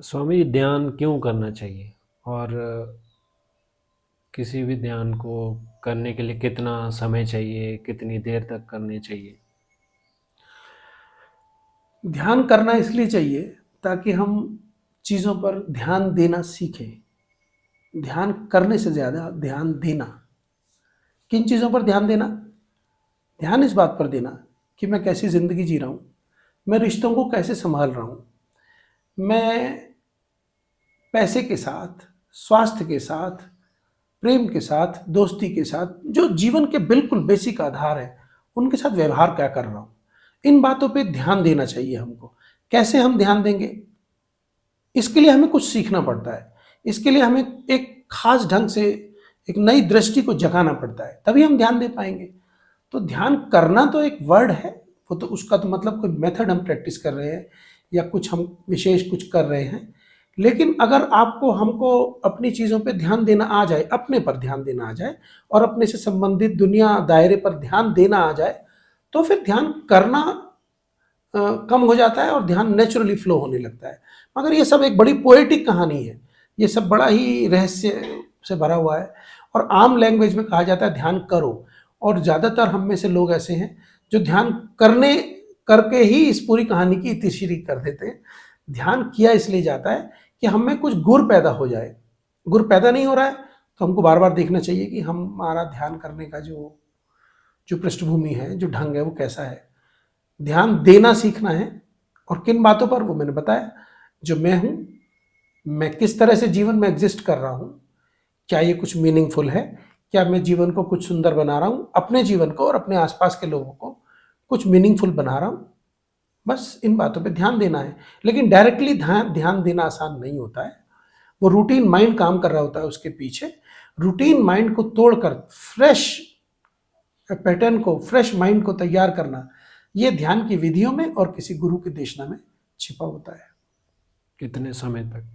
स्वामी, ध्यान क्यों करना चाहिए? और किसी भी ध्यान को करने के लिए कितना समय चाहिए, कितनी देर तक करने चाहिए? ध्यान करना इसलिए चाहिए ताकि हम चीज़ों पर ध्यान देना सीखें। ध्यान करने से ज़्यादा ध्यान देना। किन चीज़ों पर ध्यान देना? ध्यान इस बात पर देना कि मैं कैसी ज़िंदगी जी रहा हूँ, मैं रिश्तों को कैसे संभाल रहा हूँ, मैं पैसे के साथ, स्वास्थ्य के साथ, प्रेम के साथ, दोस्ती के साथ, जो जीवन के बिल्कुल बेसिक आधार है, उनके साथ व्यवहार क्या कर रहा हूँ। इन बातों पे ध्यान देना चाहिए हमको। कैसे हम ध्यान देंगे? इसके लिए हमें कुछ सीखना पड़ता है। इसके लिए हमें एक खास ढंग से एक नई दृष्टि को जगाना पड़ता है, तभी हम ध्यान दे पाएंगे। तो ध्यान करना तो एक वर्ड है, वो तो उसका तो मतलब कोई मेथड हम प्रैक्टिस कर रहे हैं या कुछ हम विशेष कुछ कर रहे हैं। लेकिन अगर आपको हमको अपनी चीज़ों पे ध्यान देना आ जाए, अपने पर ध्यान देना आ जाए और अपने से संबंधित दुनिया दायरे पर ध्यान देना आ जाए, तो फिर ध्यान करना कम हो जाता है और ध्यान नेचुरली फ्लो होने लगता है। मगर ये सब एक बड़ी पोएटिक कहानी है, ये सब बड़ा ही रहस्य से भरा हुआ है। और आम लैंग्वेज में कहा जाता है ध्यान करो, और ज़्यादातर हम में से लोग ऐसे हैं जो ध्यान करने करके ही इस पूरी कहानी की इतिश्री कर देते हैं। ध्यान किया इसलिए जाता है कि हम में कुछ गुर पैदा हो जाए। गुर पैदा नहीं हो रहा है तो हमको बार बार देखना चाहिए कि हमारा ध्यान करने का जो जो पृष्ठभूमि है, जो ढंग है, वो कैसा है। ध्यान देना सीखना है, और किन बातों पर, वो मैंने बताया। जो मैं हूँ, मैं किस तरह से जीवन में एग्जिस्ट कर रहा हूँ, क्या ये कुछ मीनिंगफुल है, क्या मैं जीवन को कुछ सुंदर बना रहा हूँ, अपने जीवन को और अपने आसपास के लोगों को कुछ मीनिंगफुल बना रहा हूँ। बस इन बातों पे ध्यान देना है। लेकिन डायरेक्टली ध्यान देना आसान नहीं होता है। वो रूटीन माइंड काम कर रहा होता है उसके पीछे। रूटीन माइंड को तोड़कर फ्रेश पैटर्न को, फ्रेश माइंड को तैयार करना, ये ध्यान की विधियों में और किसी गुरु की देशना में छिपा होता है। कितने समय तक?